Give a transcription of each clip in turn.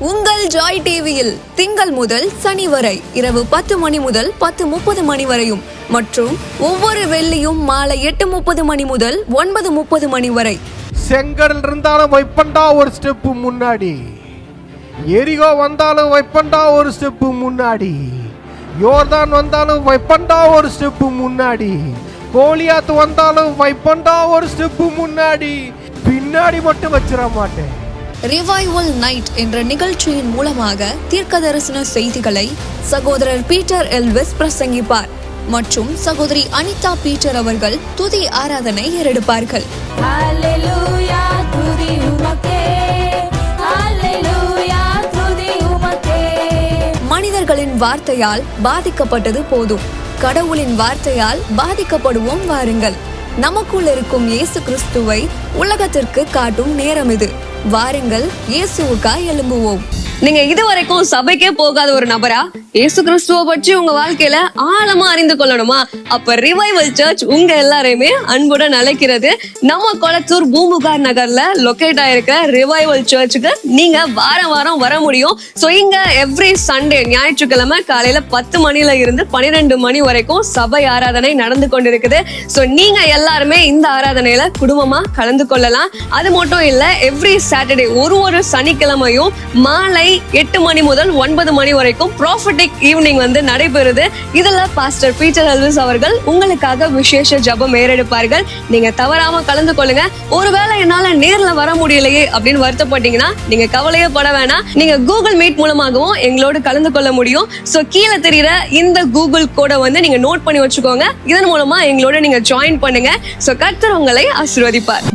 உங்கள் ஜாய் டிவியில் திங்கள் முதல் சனி வரை இரவு 10 மணி முதல் 10:30 மணி வரையும் மற்றும் ஒவ்வொரு வெள்ளியும் மாலை 8:30 மணி முதல் 9:30 மணி வரை. செங்கடல் இருந்தாலும் வைப்பண்டா ஒரு ஸ்டெப்பு முன்னாடி, எரிகோ வந்தாலும் வைப்பண்டா ஒரு ஸ்டெப்பு முன்னாடி, யோர்தான் வந்தாலும் வைப்பண்டா ஒரு ஸ்டெப்பு முன்னாடி, கோலியாத்து வந்தாலும் வைப்பண்டா ஒரு ஸ்டெப்பு முன்னாடி, பின்னாடி மட்டும் வச்சிட மாட்டேன். ரிவைவல் நைட் என்ற நிகழ்ச்சியின் மூலமாக தீர்க்க தரிசன செய்திகளை சகோதரர் பீட்டர் எல்விஸ் பிரசங்கிப்பார் மற்றும் சகோதரி அனிதா பீட்டர் அவர்கள் துதி ஆராதனை ஏறெடுப்பார்கள். மனிதர்களின் வார்த்தையால் பாதிக்கப்பட்டது போதும், கடவுளின் வார்த்தையால் பாதிக்கப்படுவோம் வாருங்கள். நமக்குள் இருக்கும் இயேசு கிறிஸ்துவை உலகத்திற்கு காட்டும் நேரம் இது. வாருங்கள், இயேசுவுக்காய் எழும்புவோம். நீங்க இதுவரைக்கும் சபைக்கே போகாத ஒரு நபரா இயேசு கிறிஸ்துவ பற்றி உங்க வாழ்க்கையில ஆழமா அறிந்து கொள்ளணுமா? அப்ப ரிவைவல் சர்ச் உங்க எல்லாரையுமே அன்புடன் அழைக்கிறது. நம்ம கொளத்தூர் பூம்புகார் நகர்ல லொகேட் ஆயிருக்கிற ரிவைவல் சர்ச்சுக்கு நீங்க வாரம் வாரம் வர முடியும். சோ இங்க எவ்ரி சண்டே ஞாயிற்றுக்கிழமை காலையில 10 மணில இருந்து 12 மணி வரைக்கும் சபை ஆராதனை நடந்து கொண்டிருக்குது. சோ நீங்க எல்லாருமே இந்த ஆராதனையில குடும்பமா கலந்து கொள்ளலாம். அது மட்டும் இல்ல, எவ்ரி சாட்டர்டே ஒரு சனிக்கிழமையும் மாலை 8 மணி முதல் 9 மணி வரைக்கும் ப்ராஃபட்டிக் ஈவினிங் நடைபெறுது. இதுல பாஸ்டர் பீட்டர் எல்விஸ் அவர்கள் உங்களுக்காக விசேஷ ஜெபம் ஏறெடுப்பார்கள். நீங்க தவறாம கலந்து கொள்ளுங்க. ஒருவேளை என்னால நேர்ல வர முடியலையே அப்படின்னு வருத்தப்பட்டீங்கன்னா நீங்க கவலையே பட வேணாம். நீங்க கூகுள் மீட் மூலமாகவும் எங்களோடு கலந்து கொள்ள முடியும். சோ கீழே தெரியுற இந்த கூகுள் கோடை நீங்க நோட் பண்ணி வச்சுக்கோங்க. இதன் மூலமா எங்களோட நீங்க ஜாயின் பண்ணுங்க. சோ கர்த்தர் உங்களை ஆசீர்வதிப்பார்.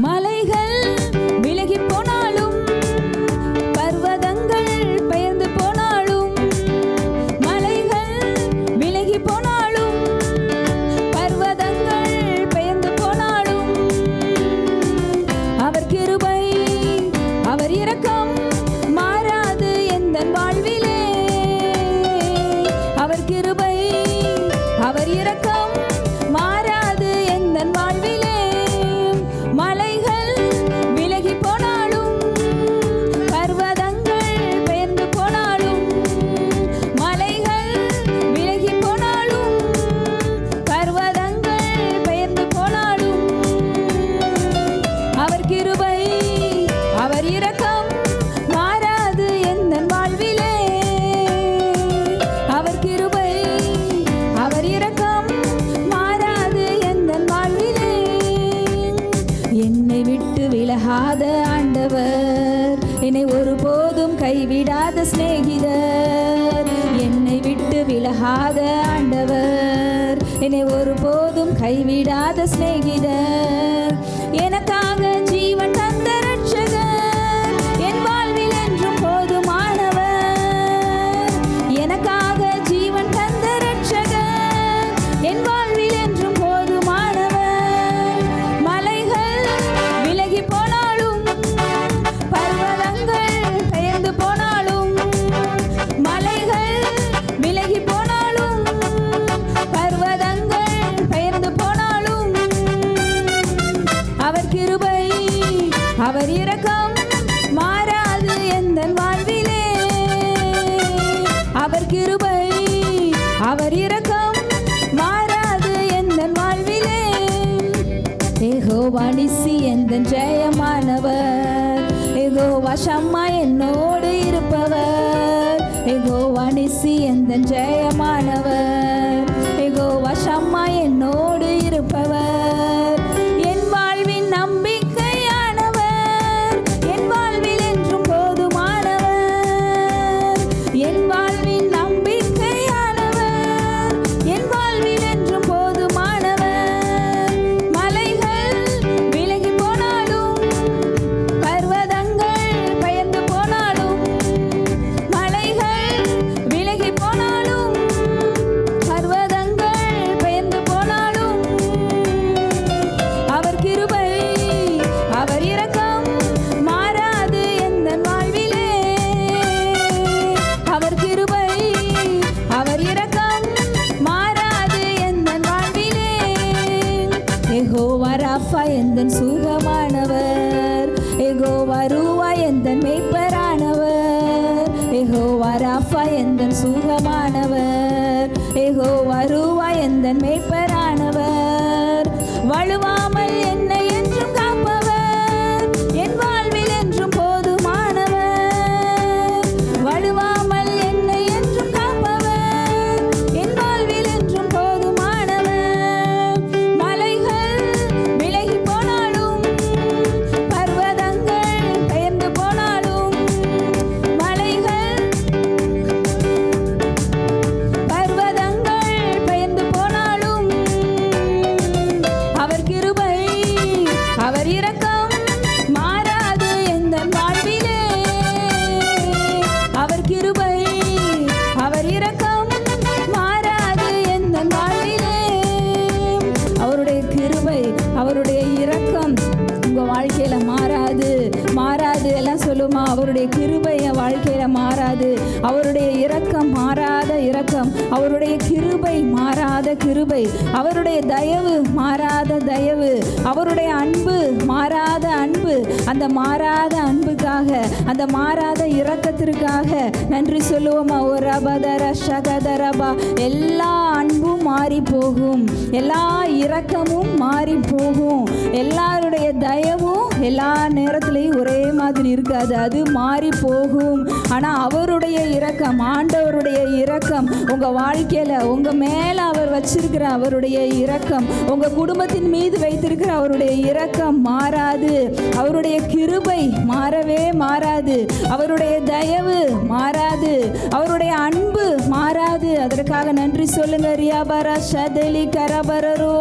என்னை ஒருபோதும் கைவிடாத சிநேகிதர், என்னை விட்டு விலகாத ஆண்டவர், என்னை ஒருபோதும் கைவிடாத சிநேகிதர், எனக்காக ஜீவன் தந்த ரட்சகர், என் வாழ்வில் என்றும் போதுமானவர், எனக்காக ஜீவன் தந்த ரட்சகர், என் வாழ்வில் என்றும் போதுமானவர். மலைகள் விலகி போனாலும், பர்வதங்கள் பெயர்ந்து போனாலும், மலைகள் விலகி போனாலும், பர்வதங்கள் பெயர்ந்து போனாலும், அவர் கிருபை அவர் இரக்கம் மாறாது எந்தன் வாழ்விலே, அவர் கிருபை அவர் இரக்கம் மாறாது எந்தன் வாழ்விலே. யெகோவா நிசி எந்தன் ஜெயமானவர், யெகோவா ஷம்மா என்னோடு இருப்பவர், யெகோவா நிசி எந்தன் ஜெயமானவர், யெகோவா ஷம்மா என்னோடு இருப்பவர், என் வாழ்வின் நம்பிக்கையானவர், என் வாழ்வில் என்றும் போதுமானவர், என் வாழ்வின் நம்பிக்கையானவர், என் வாழ்வில் என்றும் போதுமானவர். மலைகள் விலகி போனாலும், பர்வதங்கள் பெயர்ந்து போனாலும், மலைகள் விலகி போனாலும், பர்வதங்கள் ராஃபா எந்தன் சுகமானவர், யெகோவா ரூவா எந்தன் மேய்ப்பரானவர், வழுவாமல் என்னை என்றும் காப்பவர், என் வாழ்வில் என்றும் போதுமானவர், வழுவாமல் என்னை என்றும் காப்பவர், என் வாழ்வில் என்றும் போதுமானவர். மலைகள் விலகி போனாலும், பர்வதங்கள் பெயர்ந்து போனாலும், மலைகள் பர்வதங்கள் பெயர்ந்து போனாலும், அவர் கிருபை அவர் இரக்கம் மாறாது எந்தன் வாழ்விலே, அவர் கிருபை அவர் இரக்கம் மாறாது எந்தன் வாழ்விலே. அவருடைய கிருபை அவருடைய இரக்கம் உங்க வாழ்க்கையில மாறாது மாறாது எல்லாம் சொல்லுமா? அவருடைய கிருபை என் வாழ்க்கையில மாறாது, அவருடைய இரக்கம் மாறாத இரக்கம், அவருடைய கிருபை மாறாத கிருபை, அவருடைய தயவு மாறாத தயவு, அவருடைய அன்பு மாறாத அன்பு. அந்த மாறாத அன்புக்காக, அந்த மாறாத இரக்கத்திற்காக நன்றி சொல்லுவோமா? ஒரு ரபதர ஷகதரபா. எல்லா அன்பும் மாறி போகும், எல்லா இரக்கமும் மாறி போகும், எல்லாருடைய தயவும் எல்லா நேரத்திலையும் ஒரே மாதிரி இருக்காது, அது மாறி போகும். ஆனால் அவருடைய இரக்கம், ஆண்டவருடைய இரக்கம் உங்க வாழ்க்கையில உங்க மேல அவர் வச்சிருக்கிற அவருடைய இரக்கம், உங்க குடும்பத்தின் மீது வைத்திருக்கிற அவருடைய இரக்கம் மாறாது, அவருடைய கிருபை மாறவே மாறாது, அவருடைய தயவு மாறாது, அவருடைய அன்பு மாறாது. அதற்காக நன்றி சொல்லுங்க. ரியாபரா ஷதலி கரபரரோ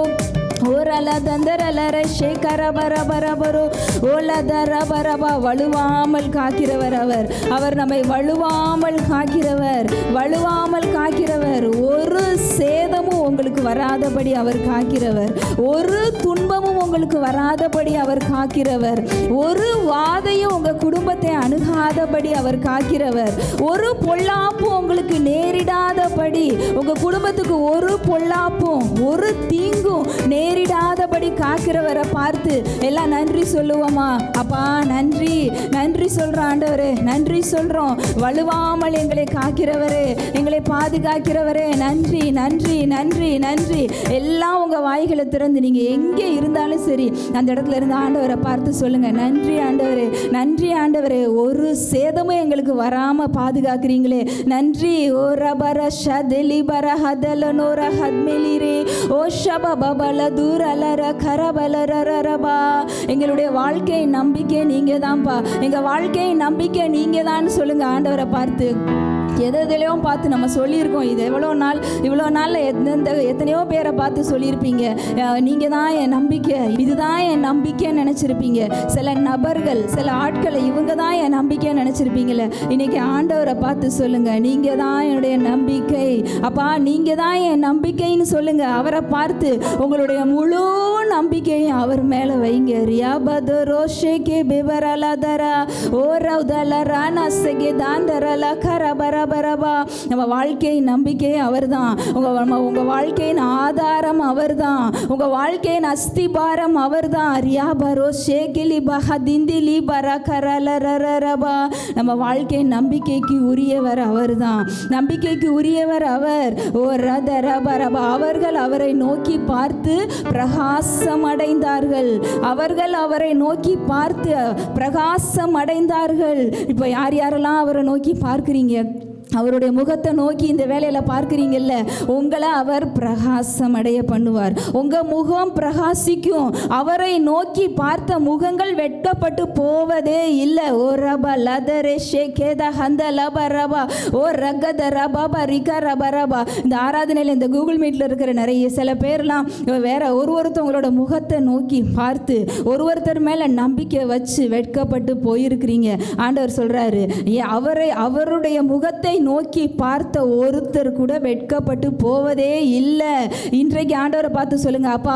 ஓரல தந்தரலர ஷேகர பரபரபரோ ஓலதர பரபா. வழுவாமல் காக்கிறவர் அவர், அவர் நம்மை வழுவாமல் காக்கிறவர், வழுவாமல் காக்கிறவர். ஒரு சேதமும் உங்களுக்கு வராதபடி அவர் காக்கிறவர், ஒரு துன்பமும் உங்களுக்கு வராதபடி அவர் காக்கிறவர், ஒரு வாதையும் உங்க குடும்பத்தை அணுகாதபடி அவர் காக்கிறவர், ஒரு பொல்லாப்பும் உங்களுக்கு நேரிடாதபடி, உங்க குடும்பத்துக்கு ஒரு பொல்லாப்பும் ஒரு தீங்கும் நேரிடாதபடி காக்கிறவரை பார்த்து எல்லாம் நன்றி சொல்லுவோமா? அப்பா நன்றி, நன்றி சொல்றோம் ஆண்டவரே, நன்றி சொல்றோம். வழுவாமல் எங்களை காக்கிறவரே, எங்களை பாதுகாக்கிறவரே, நன்றி நன்றி நன்றி நன்றி. எல்லாம் உங்க வாய்களை திறந்து நீங்க எங்கே இருந்தாலும் சரி அந்த இடத்துல இருந்து ஆண்டவரை பார்த்து சொல்லுங்க, நன்றி ஆண்டவரே, நன்றி ஆண்டவரே, ஒரு சேதமும் எங்களுக்கு வராம பாதுகாக்கிறீங்களே, நன்றி. ஓ ரபர ஷதலி பரஹதல நோர ஹத்மெலிரே ஓ ஷப பபல தூரலர கரபலரரபா. எங்களுடைய வாழ்க்கை நம்பிக்கை நீங்க தான்ப்பா, எங்க வாழ்க்கை நம்பிக்கை நீங்க தான் சொல்லுங்க ஆண்டவரை பார்த்து. எதையும் பார்த்து நம்ம சொல்லியிருக்கோம், இது இவ்வளோ நாளில் எத்தனையோ பேரை பார்த்து சொல்லியிருப்பீங்க, நீங்கள் தான் என் நம்பிக்கை, இதுதான் என் நம்பிக்கைன்னு நினச்சிருப்பீங்க. சில நபர்கள், சில ஆட்களை இவங்க தான் என் நம்பிக்கைன்னு நினச்சிருப்பீங்களே. இன்னைக்கு ஆண்டவரை பார்த்து சொல்லுங்கள், நீங்கள் தான் என்னுடைய நம்பிக்கை அப்பா, நீங்கள் தான் என் நம்பிக்கைன்னு சொல்லுங்கள். அவரை பார்த்து உங்களுடைய முழு நம்பிக்கையும் அவர் மேலே வைங்க. ரியாபதரோஷேகே பிபரலதரா ஓ ரவுதலரா நசகே தாந்தரலா கரபரா பரபா. நம்ம வாழ்க்கை நம்பிக்கை அவர்தான், உங்க வாழ்க்கையின் ஆதாரம் அவர்தான், உங்க வாழ்க்கையின் அஸ்திபாரம் அவர்தான். ரியாபரோ ஷேகிலி பஹதிந்திலி பரகரலரரபா. நம்ம வாழ்க்கையின் நம்பிக்கைக்கு உரியவர் அவர்தான், நம்பிக்கைக்கு உரியவர் அவர். ஓ ரதரபரபா. அவர்கள் அவரை நோக்கி பார்த்து பிரகாசம் அடைந்தார்கள், அவர்கள் அவரை நோக்கி பார்த்து பிரகாசம் அடைந்தார்கள். இப்போ யார் யாரெல்லாம் அவரை நோக்கி பார்க்குறீங்க, அவருடைய முகத்தை நோக்கி இந்த வேலையில் பார்க்குறீங்கல்ல, உங்களை அவர் பிரகாசம் அடைய பண்ணுவார், உங்கள் முகம் பிரகாசிக்கும். அவரை நோக்கி பார்த்த முகங்கள் வெட்கப்பட்டு போவதே இல்லை. ஓ ரபா லதரே ஷேகேத ஹந்த லப ரபா ஓ ரகத ரபா ரிக ரப ரபா. இந்த ஆராதனையில் இந்த கூகுள் மீட்டில் இருக்கிற நிறைய சில பேர்லாம் வேற ஒருத்தவங்களோட முகத்தை நோக்கி பார்த்து ஒருத்தர் மேலே நம்பிக்கை வச்சு வெட்கப்பட்டு போயிருக்கிறீங்க. ஆண்டவர் சொல்கிறாரு, அவருடைய முகத்தை நோக்கி பார்த்த ஒருத்தர் கூட வெட்கப்பட்டு போவதே இல்லை. இன்றைக்கு ஆண்டவரை பார்த்து சொல்லுங்க, அப்பா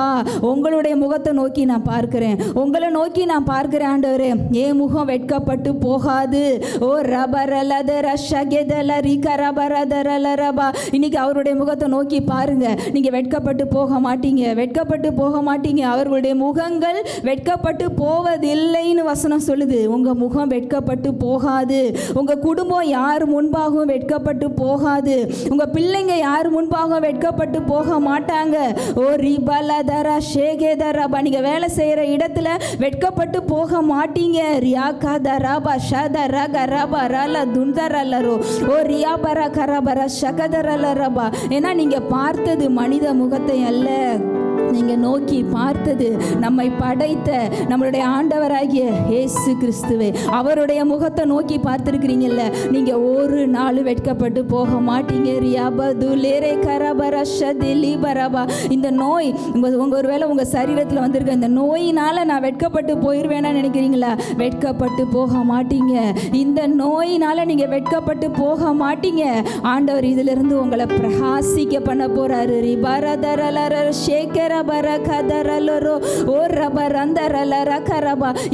உங்களுடைய முகத்தை நோக்கி நான் பார்க்கிறேன், உங்களை நோக்கி நான் பார்க்கிறேன் ஆண்டவரே, என் முகம் வெட்கப்பட்டு போகாது. ஓ ரபரலதர ஷகெதல ரிகரபரதரலரபா. இன்னைக்கு அவருடைய முகத்தை நோக்கி பாருங்க, நீங்க வெட்கப்பட்டு போக மாட்டீங்க, வெட்கப்பட்டு போக மாட்டீங்க. அவர்களுடைய முகங்கள் வெட்கப்பட்டு போவதில்லைன்னு வசனம் சொல்லுது. உங்க முகம் வெட்கப்பட்டு போகாது, உங்க குடும்பம் யார் முன்பாகவும் வெட்கப்பட்டு போகாது. உங்க பிள்ளைங்க யார் முன்பாக வெட்கப்பட்டு போக மாட்டாங்க. ஓ ரிபலதரா ஷேகேதரபா, நீங்க வேலை செய்யற இடத்துல வெட்கப்பட்டு போக மாட்டீங்க. ரியாகா தராபா ஷதரா கரபா ரல துந்தரலரோ ஓ ரியாபரா கரபரா ஷகதரலரபா. ஏன்னா நீங்க பார்த்தது மனித முகத்தை அல்ல, நீங்க நோக்கி பார்த்தது நம்மை படைத்த நம்மளுடைய ஆண்டவராகிய இயேசு கிறிஸ்துவே. அவருடைய முகத்தை நோக்கி பார்த்திருக்கிறீங்கல்ல, நீங்க ஒரு நாள் வெட்கப்பட்டு போக மாட்டீங்க. ரியாபதுலேரே கரபர ஷதிலி பரபா. இந்த நோய் உங்க ஒருவேளை உங்க சரீரத்தில் வந்திருக்க இந்த நோயினால நான் வெட்கப்பட்டு போயிருவேனா நினைக்கிறீங்களா? வெட்கப்பட்டு போக மாட்டீங்க. இந்த நோயினால நீங்க வெட்கப்பட்டு போக மாட்டீங்க. ஆண்டவர் இதிலிருந்து உங்களை பிரகாசிக்க பண்ண போறாரு. ரிபரதரலர ஷேகர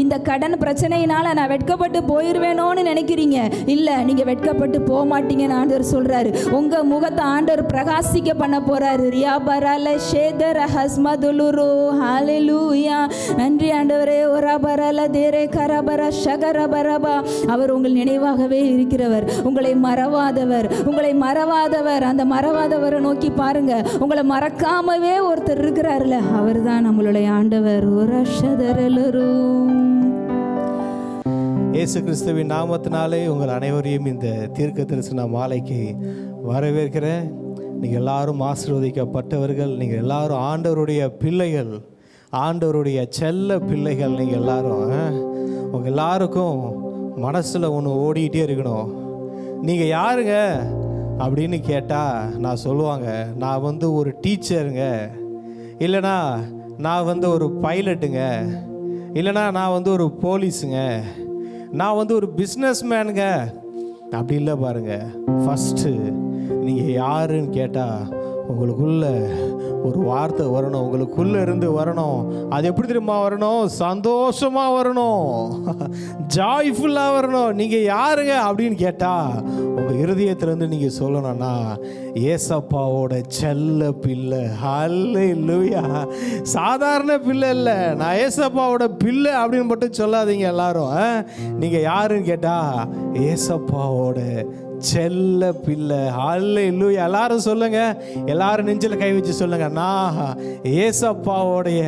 இந்த கடன் பிரச்சனையினால நான் வெட்கப்பட்டு போயிருவேனோன்னு நினைக்கிறீங்க. இல்ல, நீங்க வெட்கப்பட்டு போக மாட்டீங்கன்னு ஆண்டவர் சொல்றாரு. உங்க முகத்தை ஆண்டவர் பிரகாசிக்க பண்ண போறாரு. ரியாபரல ஷேதர ஹஸ்மதுலுரு. ஹalleluya. நன்றி ஆண்டவரே. ஒரபரல தேரே கரபர ஷகரபரபா. அவர் உங்கள் நினைவாகவே இருக்கிறவர், உங்களை மறவாதவர். அந்த மறவாதவரை நோக்கி பாருங்க. உங்களை மறக்காமவே ஒருத்தர் இருக்கிறார்ல, அவர் தான் நம்மளுடைய ஆண்டவர். இயேசு கிறிஸ்துவின் நாமத்தினாலே உங்கள் அனைவரையும் இந்த தீர்க்க தரிசன மாலைக்கு வரவேற்கிறேன். நீங்கள் எல்லாரும் ஆசீர்வதிக்கப்பட்டவர்கள். நீங்கள் எல்லாரும் ஆண்டவருடைய பிள்ளைகள், ஆண்டவருடைய செல்ல பிள்ளைகள். நீங்கள் எல்லாரும் உங்கள் எல்லாருக்கும் மனசில் ஒன்று ஓடிக்கிட்டே இருக்கணும். நீங்கள் யாருங்க அப்படின்னு கேட்டால் நான் சொல்லுவாங்க, நான் ஒரு டீச்சருங்க, இல்லைனா நான் ஒரு பைலட்டுங்க, இல்லைனா நான் ஒரு போலீஸுங்க, நான் ஒரு பிஸ்னஸ் மேனுங்க. அப்படி இல்லை பாருங்கள். ஃபஸ்ட்டு நீங்கள் யாருன்னு கேட்டால் உங்களுக்குள்ள ஒரு வார்த்தை வரணும், உங்களுக்குள்ளே இருந்து வரணும். அது எப்படி தெரியுமா வரணும்? சந்தோஷமாக வரணும், ஜாய்ஃபுல்லாக வரணும். நீங்கள் யாருங்க அப்படின்னு கேட்டால் உங்கள் இருதயத்திலேருந்து நீங்கள் சொல்லணும்னா, ஏசப்பாவோட செல்ல பிள்ளை. ஹல்லேலூயா. சாதாரண பிள்ளை இல்லை, நான் ஏசப்பாவோட பிள்ளை அப்படின்னு மட்டும் சொல்லாதீங்க எல்லாரும். நீங்கள் யாருன்னு கேட்டால் ஏசப்பாவோட செல்ல பிள்ளை. ஹல்லேலூயா. எல்லாரும் சொல்லுங்க, எல்லாரும் நெஞ்சில் கை வச்சு சொல்லுங்க, நான் ஏசப்பாவுடைய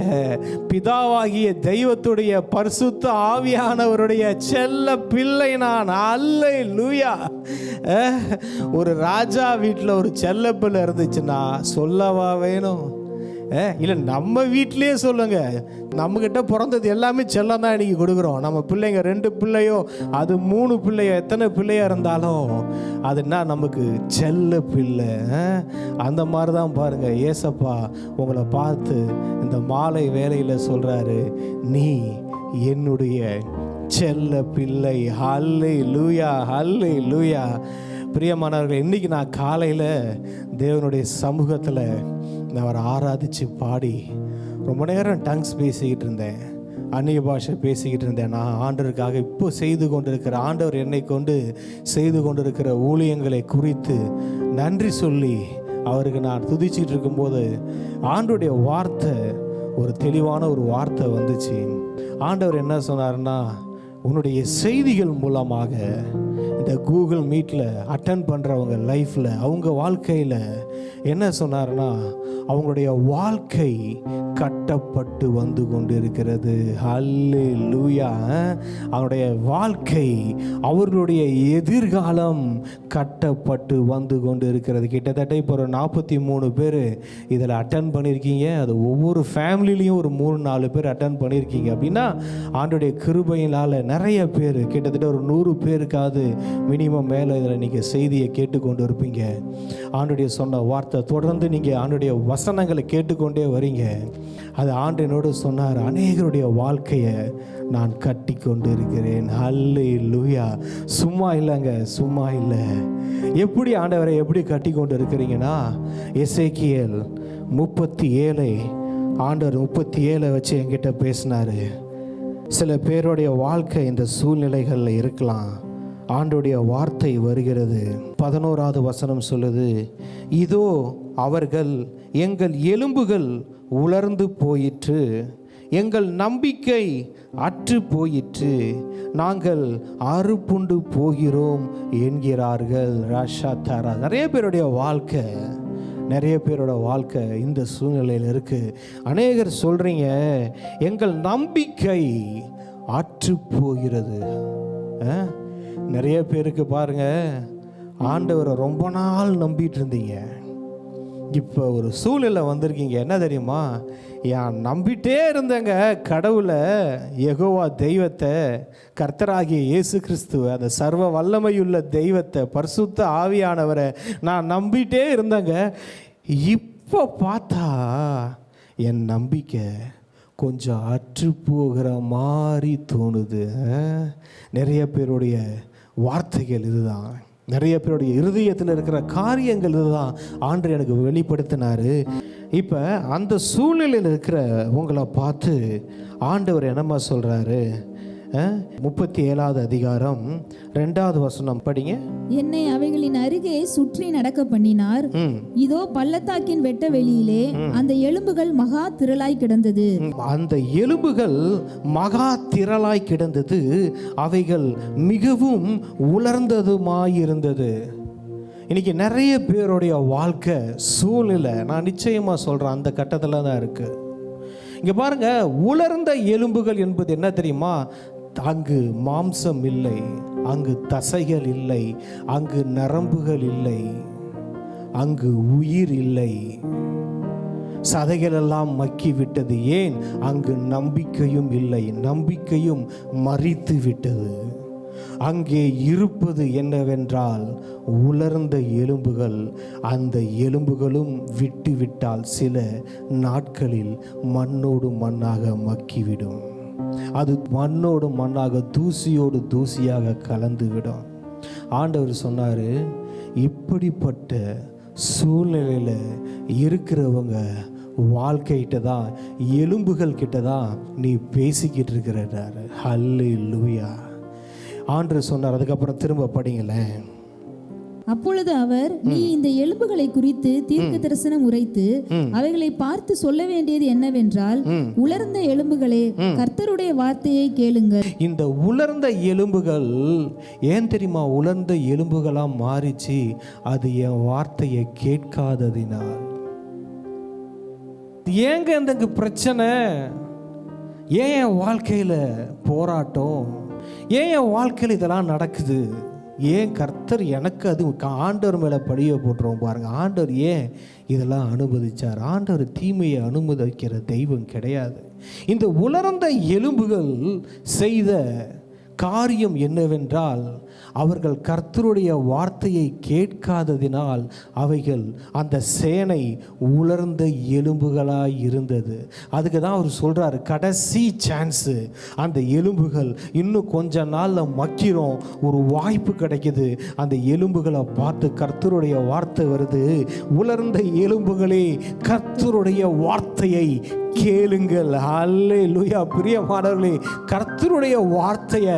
பிதாவாகிய தெய்வத்துடைய பரிசுத்த ஆவியானவருடைய செல்ல பிள்ளை நான். ஹல்லேலூயா. ஒரு ராஜா வீட்டில் ஒரு செல்ல பிள்ளை இருந்துச்சுன்னா சொல்லவா வேணும்? இல்லை, நம்ம வீட்டிலே சொல்லுங்க, நம்மக்கிட்ட பிறந்தது எல்லாமே செல்லம் தான் இன்றைக்கி கொடுக்குறோம். நம்ம பிள்ளைங்க 2 பிள்ளையோ அது 3 பிள்ளையோ எத்தனை பிள்ளையாக இருந்தாலும் அதுனா நமக்கு செல்ல பிள்ளை. அந்த மாதிரி தான் பாருங்கள், ஏசப்பா உங்களை பார்த்து இந்த மாலை வேளையில் சொல்கிறாரு, நீ என்னுடைய செல்ல பிள்ளை. ஹல்லேலூயா, ஹல்லேலூயா. பிரியமானவர்கள், இன்றைக்கி நான் காலையில் தேவனுடைய சமூகத்தில் நான் அவரை ஆராதித்து பாடி ரொம்ப நேரம் டங்ஸ் பேசிக்கிட்டு இருந்தேன், அந்நிய பாஷை பேசிக்கிட்டு இருந்தேன். நான் ஆண்டவருக்காக இப்போ செய்து கொண்டிருக்கிற, ஆண்டவர் என்னை கொண்டு செய்து கொண்டிருக்கிற ஊழியங்களை குறித்து நன்றி சொல்லி அவருக்கு நான் துதிச்சிட்டு இருக்கும்போது ஆண்டவருடைய வார்த்தை, ஒரு தெளிவான ஒரு வார்த்தை வந்துச்சு. ஆண்டவர் என்ன சொன்னார்னா, உன்னுடைய செய்திகள் மூலமாக இந்த கூகுள் மீட்டில் அட்டன் பண்ணுறவங்க லைஃப்பில், அவங்க வாழ்க்கையில் என்ன சொன்னார்னா, அவங்களுடைய வாழ்க்கை கட்டப்பட்டு வந்து கொண்டு இருக்கிறது. ஹல்லேலூயா. அவருடைய வாழ்க்கை, அவர்களுடைய எதிர்காலம் கட்டப்பட்டு வந்து கொண்டு இருக்கிறது. கிட்டத்தட்ட இப்போ ஒரு 43 பேர் இதில் அட்டன் பண்ணியிருக்கீங்க. அது ஒவ்வொரு ஃபேமிலிலையும் ஒரு 3-4 பேர் அட்டன் பண்ணியிருக்கீங்க. அப்படின்னா ஆண்டோடைய கிருபையினால் நிறைய பேர், கிட்டத்தட்ட ஒரு 100 பேருக்காவது மினிமம் மேலே இதில் நீங்கள் செய்தியை கேட்டுக்கொண்டு இருப்பீங்க. ஆண்டுடைய சொன்ன வார்த்தை தொடர்ந்து நீங்கள் ஆண்டுடைய வசனங்களை கேட்டுக்கொண்டே வரீங்க. அது ஆண்டனோடு சொன்னார், அநேகருடைய வாழ்க்கையை நான் கட்டி கொண்டு இருக்கிறேன். ஹல்லேலூயா. சும்மா இல்லைங்க, சும்மா இல்லை. எப்படி ஆண்டவரை எப்படி கட்டி கொண்டு இருக்கிறீங்கன்னா, எசேக்கியேல் 37 ஆண்டவர் 37 வச்சு என்கிட்ட பேசினார். சில பேருடைய வாழ்க்கை இந்த சூழ்நிலைகளில் இருக்கலாம். ஆண்டோடைய வார்த்தை வருகிறது. 11வது வசனம் சொல்லுது, இதோ அவர்கள் எங்கள் எலும்புகள் உலர்ந்து போயிற்று, எங்கள் நம்பிக்கை அற்று போயிற்று, நாங்கள் அறுப்புண்டு போகிறோம் என்கிறார்கள். ராஷா தாரா. நிறைய பேரோட வாழ்க்கை இந்த சூழ்நிலையில் இருக்கு. அநேகர் சொல்றீங்க, எங்கள் நம்பிக்கை அற்று போகிறது. நிறைய பேருக்கு பாருங்க, ஆண்டவரை ரொம்ப நாள் நம்பிட்டு இருந்தீங்க, இப்போ ஒரு சூழ்நிலை வந்திருக்கீங்க. என்ன தெரியுமா, ஏன் நம்பிட்டே இருந்தேங்க கடவுளை, யெகோவா தெய்வத்தை, கர்த்தராகிய இயேசு கிறிஸ்துவ, அந்த சர்வ வல்லமையுள்ள தெய்வத்தை, பரிசுத்த ஆவியானவரை நான் நம்பிட்டே இருந்தேங்க. இப்போ பார்த்தா என் நம்பிக்கை கொஞ்சம் அற்று போகிற மாதிரி தோணுது. நிறைய பேருடைய வார்த்தைகள் இதுதான், நிறைய பேருடைய இருதயத்தில் இருக்கிற காரியங்கள் இதுதான் ஆண்டவர் எனக்கு வெளிப்படுத்தினாரு. இப்போ அந்த சூழ்நிலையில் இருக்கிற உங்களை பார்த்து ஆண்டவர் என்னம்மா சொல்கிறாரு? 37வது அதிகாரம் 2வது வசனம் படிங்க. என்னை அவைகளின் அருகே சுற்றி நடக்க பண்ணினார். இதோ பள்ளத்தாக்கின் வெட்ட வெளியிலே அந்த எலும்புகள் மகா திரளாய் கிடந்தது. அந்த எலும்புகள் மகா திரளாய் கிடந்தது, அவைகள் மிகவும் உலர்ந்ததுமாயிருந்தது. இன்னைக்கு நிறைய பேருடைய வாழ்க்கை சூழ்நிலை நான் நிச்சயமா சொல்றேன் அந்த கட்டத்தில் தான் இருக்கு. இங்க பாருங்க, உலர்ந்த எலும்புகள் என்பது என்ன தெரியுமா? அங்கு மாம்சம் இல்லை, அங்கு தசைகள் இல்லை, அங்கு நரம்புகள் இல்லை, அங்கு உயிர் இல்லை, சதைகள் எல்லாம் மக்கி விட்டது. ஏன்? அங்கு நம்பிக்கையும் இல்லை, நம்பிக்கையும் மரித்து விட்டது. அங்கே இருப்பது என்னவென்றால் உலர்ந்த எலும்புகள். அந்த எலும்புகளும் விட்டு விட்டால் சில நாட்களில் மண்ணோடு மண்ணாக மக்கிவிடும். அது மண்ணோடு மண்ணாக, தூசியோடு தூசியாக கலந்துவிடும். ஆண்டவர் சொன்னார், இப்படிப்பட்ட சூழ்நிலையில் இருக்கிறவங்க வாழ்க்கைகிட்ட தான், எலும்புகள் கிட்ட தான் நீ பேசிக்கிட்டு இருக்கிறாரு. ஹல்லேலூயா. ஆண்டவர் சொன்னார். அதுக்கப்புறம் திரும்ப படிங்களேன். அப்பொழுது அவர், நீ இந்த எலும்புகளை குறித்து தீர்க்க தரிசனம் உரைத்து அவைகளை பார்த்து சொல்ல வேண்டியது என்னவென்றால், உலர்ந்த எலும்புகளே, கர்த்தருடைய வார்த்தையை கேளுங்கள். இந்த உலர்ந்த எலும்புகள் ஏன் தெரியுமா உலர்ந்த எலும்புகளா மாறிச்சு? அது என் வார்த்தையை கேட்காததினால். ஏங்க இந்த பிரச்சனை? ஏன் என் வாழ்க்கையில போராட்டம்? ஏன் என் வாழ்க்கையில் இதெல்லாம் நடக்குது? ஏன் கர்த்தர் எனக்கு அது ஆண்டவர் மேலே படிய போட்டுருவோம் பாருங்க. ஆண்டவர் ஏன் இதெல்லாம் அனுமதிச்சார்? ஆண்டவர் தீமையை அனுமதிக்கிற தெய்வம் கிடையாது. இந்த உலர்ந்த எலும்புகள் செய்த காரியம் என்னவென்றால், அவர்கள் கர்த்தருடைய வார்த்தையை கேட்காததினால் அவைகள், அந்த சேனை உலர்ந்த எலும்புகளாய் இருந்தது. அதுக்கு தான் அவர் சொல்றாரு, கடைசி சான்ஸு, அந்த எலும்புகள் இன்னும் கொஞ்ச நாளில் மக்கிரும், ஒரு வாய்ப்பு கிடைக்குது. அந்த எலும்புகளை பார்த்து கர்த்தருடைய வார்த்தை வருது, உலர்ந்த எலும்புகளே, கர்த்தருடைய வார்த்தையை கேளுங்கள். அல்லேலூயா. பிரியமானவர்களே, கர்த்தருடைய வார்த்தையை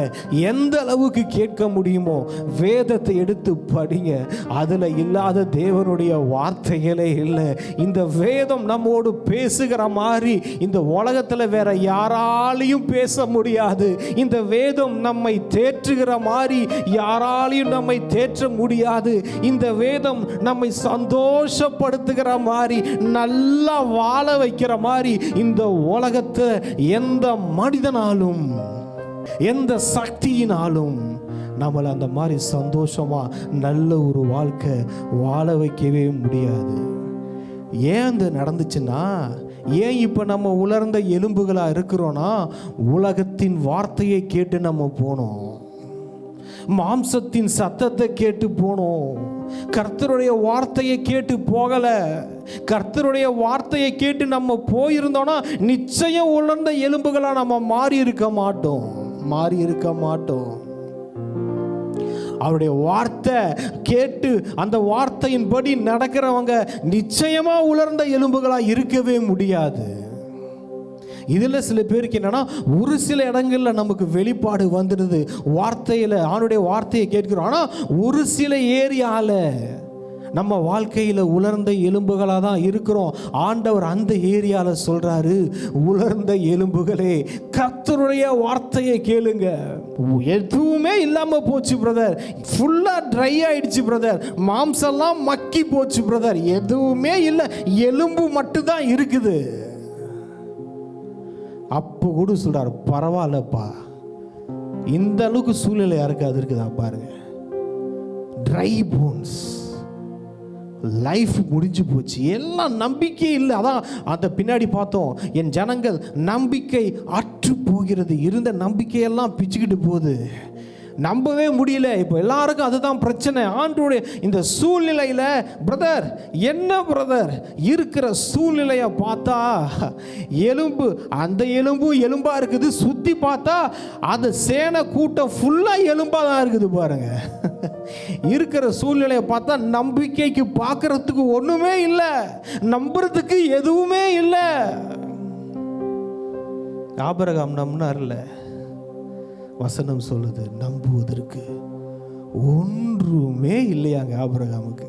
எந்த அளவுக்கு கேட்க முடியுமோ வேதத்தை எடுத்து படிங்க. அதில் இல்லாத தேவனுடைய வார்த்தைகளே இல்லை. இந்த வேதம் நம்மோடு பேசுகிற மாதிரி இந்த உலகத்தில் வேற யாராலையும் பேச முடியாது. இந்த வேதம் நம்மை தேற்றுகிற மாதிரி யாராலையும் நம்மை தேற்ற முடியாது. இந்த வேதம் நம்மை சந்தோஷப்படுத்துகிற மாதிரி, நல்லா வாழ வைக்கிற மாதிரி இந்த உலகத்தை எந்த மனிதனாலும், எந்த சக்தியினாலும் நம்மளை அந்த மாதிரி சந்தோஷமா நல்ல ஒரு வாழ்க்கை வாழ வைக்கவே முடியாது. ஏன் இது நடந்துச்சுன்னா, ஏன் இப்போ நம்ம உலர்ந்த எலும்புகளாக இருக்கிறோன்னா, உலகத்தின் வார்த்தையை கேட்டு நம்ம போனோம், மாம்சத்தின் சத்தத்தை கேட்டு போனோம், கர்த்தருடைய வார்த்தையை கேட்டு போகல. கர்த்தருடைய வார்த்தையை கேட்டு நம்ம போயிருந்தோம்னா நிச்சயம் உலர்ந்த எலும்புகளா நம்ம மாறி இருக்க மாட்டோம். அவருடைய வார்த்தை கேட்டு அந்த வார்த்தையின்படி நடக்கிறவங்க நிச்சயமா உலர்ந்த எலும்புகளா இருக்கவே முடியாது. இதில் சில பேருக்கு என்னன்னா, ஒரு சில இடங்களில் நமக்கு வெளிப்பாடு வந்துடுது, வார்த்தையில் ஆணுடைய வார்த்தையை கேட்கிறோம். ஆனால் ஒரு சில ஏரியாவில் நம்ம வாழ்க்கையில் உலர்ந்த எலும்புகளாக தான் இருக்கிறோம். ஆண்டவர் அந்த ஏரியாவில் சொல்கிறாரு, உலர்ந்த எலும்புகளே கர்த்தருடைய வார்த்தையை கேளுங்க. எதுவுமே இல்லாமல் போச்சு பிரதர், ஃபுல்லாக ட்ரை ஆயிடுச்சு பிரதர், மாம்செல்லாம் மக்கி போச்சு பிரதர், எதுவுமே இல்லை, எலும்பு மட்டும்தான் இருக்குது. அப்போ கூட சொல்கிறார், பரவாயில்லப்பா, இந்த அளவுக்கு சூழ்நிலை யாருக்காது இருக்குதா பாருங்க. ட்ரை போன்ஸ், லைஃப் முடிஞ்சு போச்சு, எல்லாம் நம்பிக்கை இல்லை. அதான் அந்த பின்னாடி பார்த்தோம், என் ஜனங்கள் நம்பிக்கை அற்று போகிறது, இருந்த நம்பிக்கையெல்லாம் பிச்சுக்கிட்டு போகுது, நம்பவே முடியல. இப்போ எல்லாருக்கும் அதுதான் பிரச்சனை. ஆண்டவருடைய இந்த சூழ்நிலையில் பிரதர், என்ன பிரதர் இருக்கிற சூழ்நிலையை பார்த்தா எலும்பு, அந்த எலும்பும் எலும்பாக இருக்குது, சுற்றி பார்த்தா அந்த சேனை கூட்டம் ஃபுல்லாக எலும்பாக தான் இருக்குது பாருங்க. இருக்கிற சூழ்நிலையை பார்த்தா நம்பிக்கைக்கு பார்க்கறதுக்கு ஒன்றுமே இல்லை, நம்புறதுக்கு எதுவுமே இல்லை. ஆபிரகாம் நம்பினார்ல, வசனம் சொல்லுது, நம்புவதற்கு ஒன்றுமே இல்லையாங்க ஆபிரகாமுக்கு.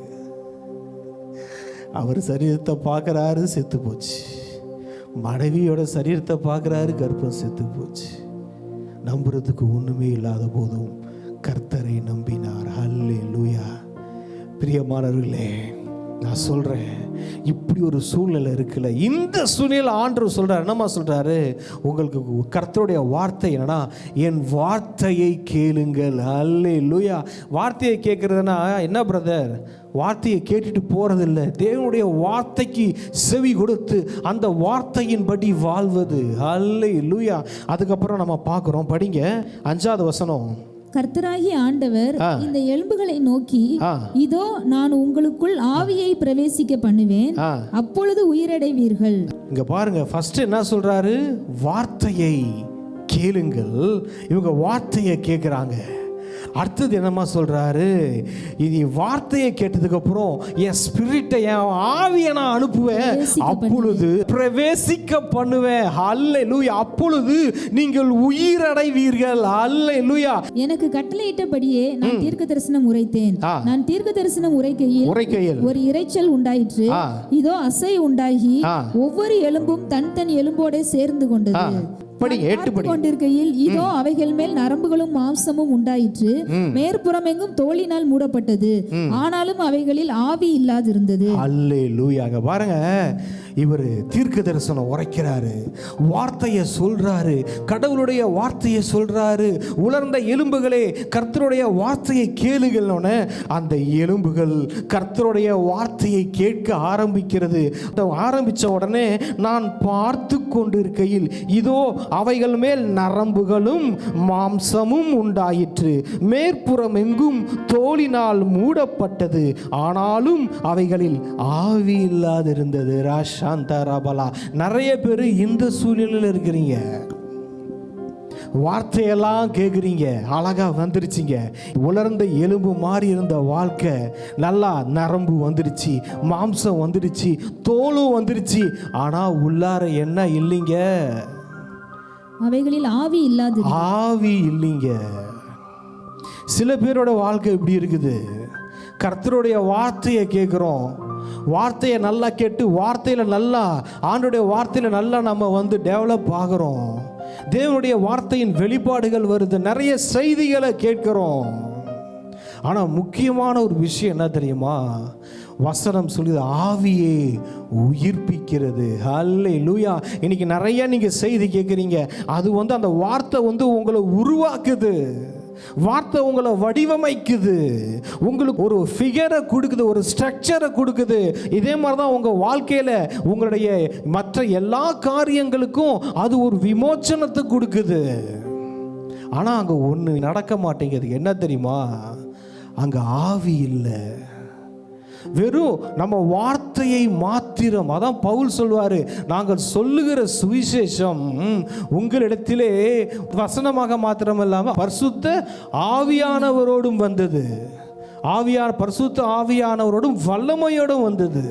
அவர் சரீரத்தை பார்க்குறாரு, செத்து போச்சு. மனைவியோட சரீரத்தை பார்க்குறாரு, கர்ப்பம் செத்து போச்சு. நம்புறதுக்கு ஒன்றுமே இல்லாத போதும் கர்த்தரை நம்பினார். அல்லேலூயா. பிரியமானவர்களே, நான் சொல்கிறேன், இப்படி ஒரு சூழ்நிலை இருக்குல்ல, இந்த சூழ்நிலை ஆண்டவர் சொல்கிறார், என்னம்மா சொல்கிறாரு, உங்களுக்கு கர்த்தருடைய வார்த்தை என்னன்னா, என் வார்த்தையை கேளுங்கள். அல்லேலூயா. வார்த்தையை கேட்குறதுனா என்ன பிரதர், வார்த்தையை கேட்டுட்டு போகிறதில்ல, தேவனுடைய வார்த்தைக்கு செவி கொடுத்து அந்த வார்த்தையின்படி வாழ்வது. அல்லேலூயா. அதுக்கப்புறம் நம்ம பார்க்குறோம், படிங்க 5வது வசனம். கர்த்தராகிய ஆண்டவர் இந்த எலும்புகளை நோக்கி, இதோ நான் உங்களுக்குள் ஆவியை பிரவேசிக்க பண்ணுவேன், அப்பொழுது உயிரடைவீர்கள். இங்க பாருங்க, ஃபர்ஸ்ட் என்ன சொல்றாரு, வார்த்தையை கேளுங்கள். இவங்க வார்த்தையை கேட்குறாங்க. அடுத்தது என்னமா சொல்றாரு, இது வார்த்தையை கேட்டதுக்கு அப்புறம் என் ஸ்பிரிட்டை, என் ஆவியை நான் அனுப்புவேன், அப்பொழுது பிரவேசிக்க பண்ணுவேன். அல்லேலூயா. அப்பொழுது நீங்கள் உயிரடைவீர்கள். அல்லேலூயா. எனக்கு கட்டளையிட்டபடியே நான் தீர்க்க தரிசனம் உரைத்தேன். நான் தீர்க்க தரிசனம் உரைக்கையில் ஒரு இரைச்சல் உண்டாயிற்று. இதோ அசை உண்டாகி ஒவ்வொரு எலும்பும் தன் எலும்போட சேர்ந்து கொண்டது. கொண்டிருக்கையில் இதோ அவைகள் மேல் நரம்புகளும் மாம்சமும் உண்டாயிற்று. மேற்புறம் எங்கும் தோலினால் மூடப்பட்டது, ஆனாலும் அவைகளில் ஆவி இல்லாதிருந்தது. அல்லேலூயா. பாருங்க, இவர் தீர்க்க தரிசனம் உரைக்கிறாரு, வார்த்தையை சொல்றாரு, கடவுளுடைய வார்த்தையை சொல்றாரு. உலர்ந்த எலும்புகளே கர்த்தருடைய வார்த்தையை கேளுங்கள்னு அந்த எலும்புகள் கர்த்தருடைய வார்த்தையை கேட்க ஆரம்பிக்கிறது. ஆரம்பிச்ச உடனே நான் பார்த்து கொண்டிருக்கையில் இதோ அவைகள் மேல் நரம்புகளும் மாம்சமும் உண்டாயிற்று. மேற்புறம் எங்கும் தோலினால் மூடப்பட்டது, ஆனாலும் அவைகளில் ஆவி இல்லாதிருந்தது. ராஷாந்தரபலா. நிறைய பேர் இந்த சூழ்நிலையில் இருக்கிறீங்க, வார்த்தையெல்லாம் கேட்குறீங்க, அழகா வந்துருச்சிங்க, உலர்ந்த எலும்பு மாறி இருந்த வாழ்க்கை நல்லா நரம்பு வந்துருச்சு, மாம்சம் வந்துருச்சு, தோலும் வந்துருச்சு, ஆனால் உள்ளார என்ன இல்லைங்க, அவைகளில் ஆவி இல்லாது, ஆவி இல்லைங்க. சில பேரோட வாழ்க்கை இப்படி இருக்குது, கர்த்தருடைய வார்த்தையை கேட்குறோம், வார்த்தையை நல்லா கேட்டு வார்த்தையில் நல்லா, ஆண்டோடைய வார்த்தையில் நல்லா நம்ம டெவலப் ஆகிறோம், தேவனுடைய வார்த்தையின் வெளிப்பாடுகள் வருது, நிறைய செய்திகளை கேட்கிறோம். ஆனால் முக்கியமான ஒரு விஷயம் என்ன தெரியுமா, வசனம் சொல்லுது ஆவியே உயிர்ப்பிக்கிறது. அல்லேலூயா. இன்னைக்கு நிறைய நீங்கள் செய்தி கேட்குறீங்க, அது அந்த வார்த்தை உங்களை உருவாக்குது, வார்த்தை உங்களை வடிவமைக்குது, உங்களுக்கு ஒரு ஃபிகரை கொடுக்குது, ஒரு ஸ்ட்ரக்சரை கொடுக்குது. இதே மாதிரி தான் உங்கள் வாழ்க்கையில் உங்களுடைய மற்ற எல்லா காரியங்களுக்கும் அது ஒரு விமோச்சனத்தை கொடுக்குது. ஆனால் அங்கே ஒன்று நடக்க மாட்டேங்குது, என்ன தெரியுமா, அங்கே ஆவி இல்லை, வெறும் நம்ம வார்த்தையை மாத்திரம். அதான் பவுல் சொல்வார், நாங்கள் சொல்லுகிற சுவிசேஷம் உங்களிடத்திலே வசனமாக மாத்திரம் இல்லாமல் பரிசுத்த ஆவியானவரோடும் வந்தது, பரிசுத்த ஆவியானவரோடும் வல்லமையோடும் வந்தது.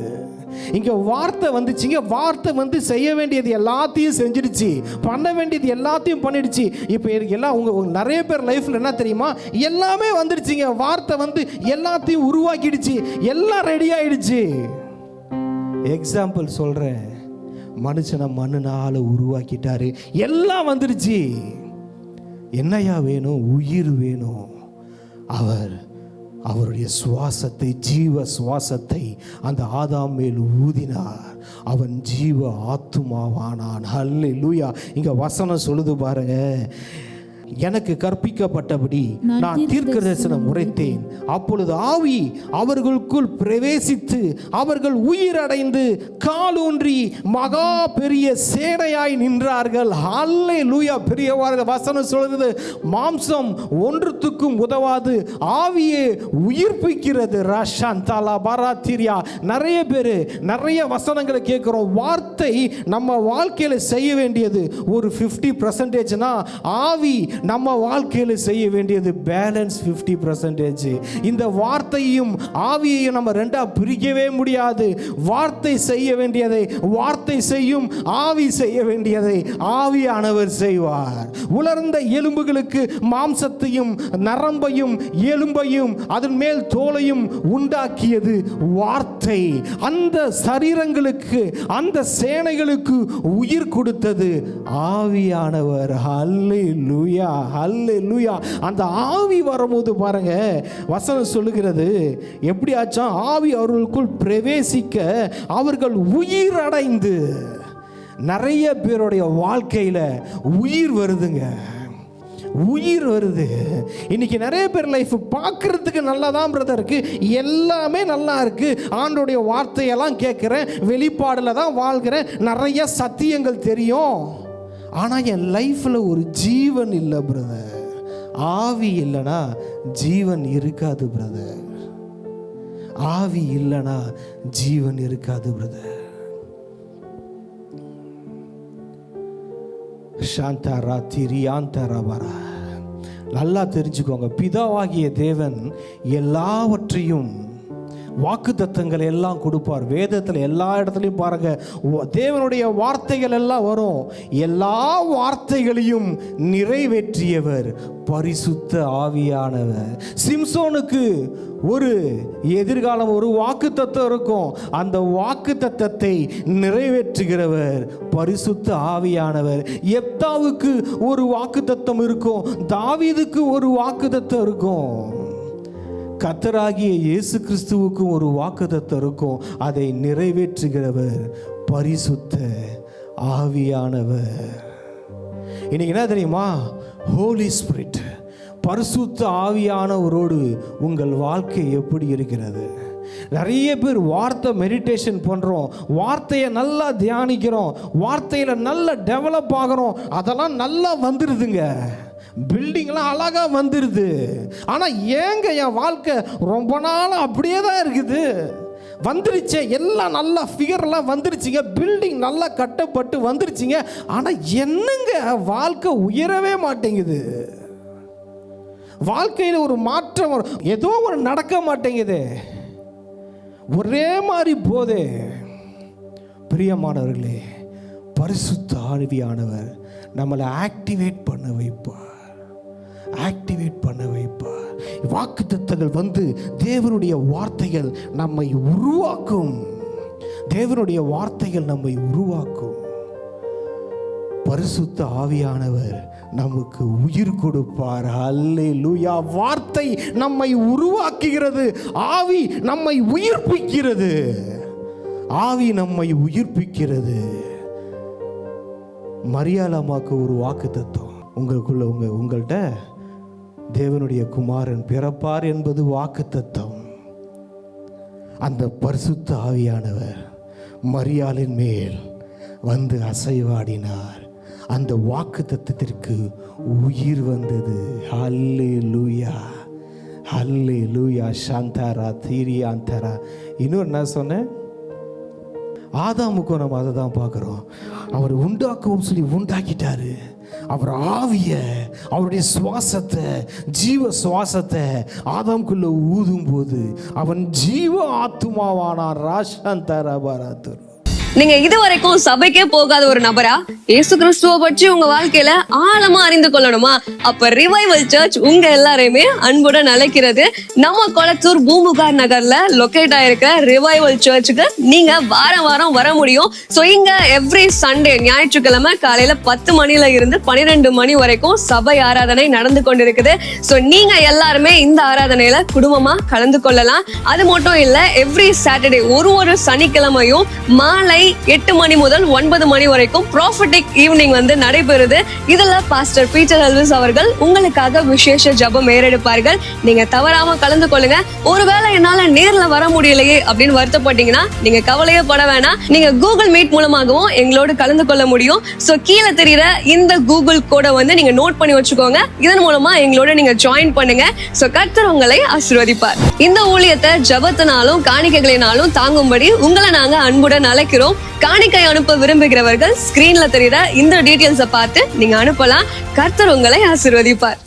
இங்கே வார்த்தை வந்துச்சுங்க. வார்த்தை வந்து செய்ய வேண்டியது எல்லாத்தையும் செஞ்சிடுச்சு, பண்ண வேண்டியது எல்லாத்தையும் பண்ணிடுச்சு. இப்போ எல்லாம் நிறைய பேர் லைஃப்பில் என்ன தெரியுமா, எல்லாமே வந்துடுச்சுங்க. வார்த்தை வந்து எல்லாத்தையும் உருவாக்கிடுச்சு, எல்லாம் ரெடி ஆயிடுச்சு. எக்ஸாம்பிள் சொல்கிறேன், மனுஷனை மண்ணுனால உருவாக்கிட்டாரு, எல்லாம் வந்துடுச்சு. என்னையா வேணும்? உயிர் வேணும். அவருடைய சுவாசத்தை, ஜீவ சுவாசத்தை அந்த ஆதாம் மேல் ஊதினார். அவன் ஜீவ ஆத்துமாவானான். ஹல்லேலூயா. இங்க வசனம் சொல்லுது பாருங்க, எனக்கு கற்பிக்கப்பட்டபடி நான் தீர்க்கதரிசனம் உரைத்தேன். அப்பொழுது ஆவி அவர்களுக்குள் பிரவேசித்து அவர்கள் உயிரடைந்து காலூன்றி மகா பெரிய சேனையாய் நின்றார்கள். ஹல்லேலூயா. பெரியவாறு வசனம் சொல்கிறது, மாம்சம் ஒன்றுத்துக்கும் உதவாது, ஆவியே உயிர்ப்பிக்கிறது. ரஷாந்தாலா பராத்திரியா. நிறைய பேர் நிறைய வசனங்களை கேட்கிறோம். வார்த்தை நம்ம வாழ்க்கையில செய்ய வேண்டியது ஒரு 50%. ஆவி நம்ம வாழ்க்கையில் செய்ய வேண்டியது பேலன்ஸ் 50%. இந்த வார்த்தையும் ஆவியையும் நம்ம ரெண்டா பிரிக்கவே முடியாது. வார்த்தை செய்ய வேண்டியதை வார்த்தை செய்யும், ஆவி செய்ய வேண்டியதை ஆவியானவர் செய்வார். உலர்ந்த எலும்புகளுக்கு மாம்சத்தையும் நரம்பையும் எலும்பையும் அதன் மேல் தோலையும் உண்டாக்கியது வார்த்தை. அந்த சரீரங்களுக்கு, அந்த சேனைகளுக்கு உயிர் கொடுத்தது ஆவியானவர். ஹல்லேலூயா, ஹல்லேலூயா. அந்த ஆவி வரும்போது பாருங்க, வசனம் சொல்லுகிறது எப்படி ஆச்சா, ஆவி அவர்களுக்குள் பிரவேசிக்க அவர்கள் உயிர் அடைந்து. நிறைய பேருடைய வாழ்க்கையில உயிர் வருதுங்க, உயிர் வருது. இன்னைக்கு நிறைய பேர் லைஃப் பார்க்கறதுக்கு நல்லா தான் பிரதர் இருக்கு, எல்லாமே நல்லா இருக்கு, ஆண்டோடைய வார்த்தையெல்லாம் கேட்குறேன், வெளிப்பாடில் தான் வாழ்கிறேன், நிறைய சத்தியங்கள் தெரியும், ஆனால் என் லைஃப்பில் ஒரு ஜீவன் இல்லை பிரதர். ஆவி இல்லைனா ஜீவன் இருக்காது பிரதர். ஆவி இல்லைனா ஜீவன் இருக்காது பிரதர். சாந்தாரா திரியாந்தரவரா. நல்லா தெரிஞ்சுக்கோங்க, பிதாவாகிய தேவன் எல்லாவற்றையும் வாக்குத்தத்தங்களை எல்லாம் கொடுப்பார். வேதத்தில் எல்லா இடத்துலையும் பாருங்க, தேவனுடைய வார்த்தைகள் எல்லாம் வரும். எல்லா வார்த்தைகளையும் நிறைவேற்றியவர் பரிசுத்த ஆவியானவர். சிம்சோனுக்கு ஒரு எதிர்காலம், ஒரு வாக்குத்தத்தம் இருக்கும். அந்த வாக்குத்தத்தத்தை நிறைவேற்றுகிறவர் பரிசுத்த ஆவியானவர். எப்தாவுக்கு ஒரு வாக்குத்தத்தம் இருக்கும், தாவீதுக்கு ஒரு வாக்குத்தத்தம் இருக்கும், கர்த்தராகிய இயேசு கிறிஸ்துவுக்கும் ஒரு வாக்குத்தத்தம் இருக்கும். அதை நிறைவேற்றுகிறவர் பரிசுத்த ஆவியானவர். இன்னைக்கு என்ன தெரியுமா, ஹோலி ஸ்பிரிட், பரிசுத்த ஆவியானவரோடு உங்கள் வாழ்க்கை எப்படி இருக்கிறது? நிறைய பேர் வார்த்தை மெடிடேஷன் பண்ணுறோம், வார்த்தையை நல்லா தியானிக்கிறோம், வார்த்தையில் நல்லா டெவலப் ஆகிறோம், அதெல்லாம் நல்லா வந்துடுதுங்க, பில்டிங்லாம் அழகாக வந்துடுது. ஆனால் ஏங்க என் வாழ்க்கை ரொம்ப நாள் அப்படியே தான் இருக்குது? வந்துருச்சே, எல்லாம் நல்லா ஃபிகர்லாம் வந்துருச்சுங்க, பில்டிங் நல்லா கட்டப்பட்டு வந்துருச்சுங்க, ஆனால் என்னங்க வாழ்க்கை உயரவே மாட்டேங்குது. வாழ்க்கையில் ஒரு மாற்றம், ஏதோ ஒரு நடக்க மாட்டேங்குது, ஒரே மாதிரி போதே. பிரியமானவர்களே, பரிசுத்த ஆவியானவர் நம்மளை ஆக்டிவேட் பண்ண வைப்பார், ஆக்டிவேட் பண்ண வைப்பார். வாக்குத்தத்தங்கள் வந்து தேவனுடைய வார்த்தைகள் நம்மை உருவாக்கும், தேவனுடைய வார்த்தைகள் நம்மை உருவாக்கும். பரிசுத்த ஆவியானவர் நமக்கு உயிர் கொடுப்பார். அல்லேலூயா. வார்த்தை நம்மை உருவாக்குகிறது, ஆவி நம்மை உயிர்ப்பிக்கிறது, ஆவி நம்மை உயிர்ப்பிக்கிறது. மரியாள் அம்மாவுக்கு ஒரு வாக்குத்தத்தம், உங்கள்கிட்ட தேவனுடைய குமாரன் பிறப்பார் என்பது வாக்குத்தத்தம். அந்த பரிசுத்த ஆவியானவர் மரியாளின் மேல் வந்து அசைவாடினார். அந்த வாக்குத்தத்தத்திற்கு உயிர் வந்தது. ஹல்லேலூயா, ஹல்லேலூயா. சாந்தாரா தீரியாந்தரா. இன்னொரு என்ன சொன்னேன், ஆதாமுக்கும் நம்ம அதை தான் பார்க்குறோம். அவர் உண்டாக்கவும் சொல்லி உண்டாக்கிட்டாரு, அவர் ஆவிய, அவருடைய சுவாசத்தை, ஜீவ சுவாசத்தை ஆதாம்குள்ள ஊதும் போது அவன் ஜீவ ஆத்துமாவானான். ராஷந்தரபரதுர். நீங்க இதுவரைக்கும் சபைக்கே போகாத ஒரு நபரா இயேசு கிறிஸ்துவ பற்றி உங்க வாழ்க்கையில ஆழமா அறிந்து கொள்ளணுமா? அப்ப ரிவைவல் சர்ச் உங்க எல்லாரையுமே அன்புடன் அழைக்கிறது. நம்ம கொளத்தூர் பூம்புகார் நகர்ல லொகேட் ஆயிருக்க ரிவைவல் சர்ச்சுக்கு நீங்க வாரம் வாரம் வர முடியும். சோ இங்க எவ்ரி சண்டே, ஞாயிற்றுக்கிழமை காலையில 10 மணில இருந்து 12 மணி வரைக்கும் சபை ஆராதனை நடந்து கொண்டிருக்குது. சோ நீங்க எல்லாருமே இந்த ஆராதனையில குடும்பமா கலந்து கொள்ளலாம். அது மட்டும் இல்ல, எவ்ரி சாட்டர்டே ஒரு சனிக்கிழமையும் மாலை 8 மணி முதல் 9 மணி வரைக்கும் ப்ராஃபட்டிக் ஈவினிங் நடைபெறுது. இதுல பாஸ்டர் பீட்டர் எல்விஸ் அவர்கள் உங்களுக்காக விசேஷ ஜெபம் ஏறெடுப்பார்கள். நீங்க தவறாம கலந்து கொள்ளுங்க. ஒருவேளை என்னால நேர்ல வர முடியலையே அப்படின்னு வருத்தப்பட்டீங்கன்னா நீங்க கவலையே பட வேணாம். நீங்க கூகுள் மீட் மூலமாகவும் எங்களோடு கலந்து கொள்ள முடியும். சோ கீழே தெரியுற இந்த கூகுள் கோடை நீங்க நோட் பண்ணி வச்சுக்கோங்க. இதன் மூலமா எங்களோட நீங்க ஜாயின் பண்ணுங்க. சோ கர்த்தர் உங்களை ஆசீர்வதிப்பார். இந்த ஊழியத்தை ஜெபத்தினாலும் காணிக்கைகளினாலும் தாங்கும்படி உங்களை நாங்க அன்புடன் அழைக்கிறோம். காணிக்கை அனுப்ப விரும்புகிறவர்கள் ஸ்கிரீன்ல தெரியுற இந்த டீடைல்ஸை பார்த்து நீங்க அனுப்பலாம். கர்த்தர் உங்களை ஆசீர்வதிப்பார்.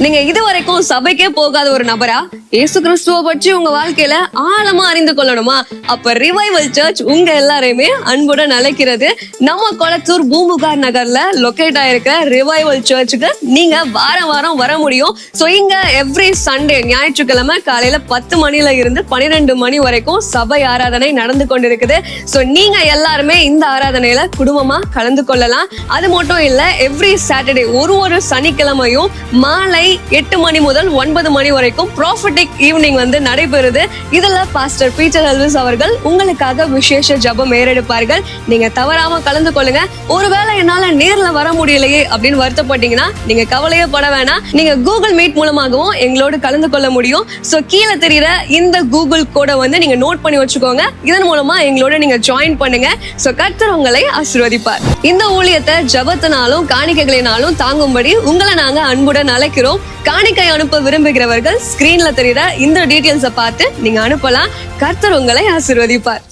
நீங்க இதுவரைக்கும் சபைக்கே போகாத ஒரு நபரா இயேசு கிறிஸ்துவ பற்றி உங்க வாழ்க்கையில ஆழமா அறிந்து கொள்ளணுமா? அப்ப ரிவைவல் சர்ச் உங்க எல்லாரையுமே அன்புடன் அழைக்கிறது. நம்ம கொளத்தூர் பூம்புகார் நகர்ல லொகேட் ஆயிருக்க ரிவைவல் சர்ச்சுக்கு நீங்க வாரம் வாரம் வர முடியும். சோ இங்க எவ்ரி சண்டே, ஞாயிற்றுக்கிழமை காலையில 10 மணில இருந்து 12 மணி வரைக்கும் சபை ஆராதனை நடந்து கொண்டிருக்குது. சோ நீங்க எல்லாருமே இந்த ஆராதனையில குடும்பமா கலந்து கொள்ளலாம். அது மட்டும் இல்ல, எவ்ரி சாட்டர்டே ஒரு சனிக்கிழமையும் மாலை 8 மணி முதல் 9 மணி வரைக்கும் ப்ராஃபட்டிக் ஈவினிங் நடைபெறுது. இதுல பாஸ்டர் பீட்டர் எல்விஸ் அவர்கள் உங்களுக்காக விசேஷ ஜெபம் ஏறெடுப்பார்கள். நீங்க தவறாம கலந்து கொள்ளுங்க. ஒருவேளை என்னால நேர்ல வர முடியலையே அப்படின்னு வருத்தப்பட்டீங்கன்னா நீங்க கவலையே பட வேணாம். நீங்க கூகுள் மீட் மூலமாகவும் எங்களோடு கலந்து கொள்ள முடியும். சோ கீழே தெரியுற இந்த கூகுள் கோடை நீங்க நோட் பண்ணி வச்சுக்கோங்க. இதன் மூலமா எங்களோட நீங்க ஜாயின் பண்ணுங்க. சோ கர்த்தர் உங்களை ஆசீர்வதிப்பார். இந்த ஊழியத்தை ஜெபத்தினாலும் காணிக்கைகளினாலும் தாங்கும்படி உங்களை நாங்க அன்புடன் அழைக்கிறோம். காணிக்கை அனுப்ப விரும்புகிறவர்கள் ஸ்கிரீன்ல தெரியுற இந்த டீடைல்ஸை பார்த்து நீங்க அனுப்பலாம். கர்த்தர் உங்களை ஆசீர்வதிப்பார்.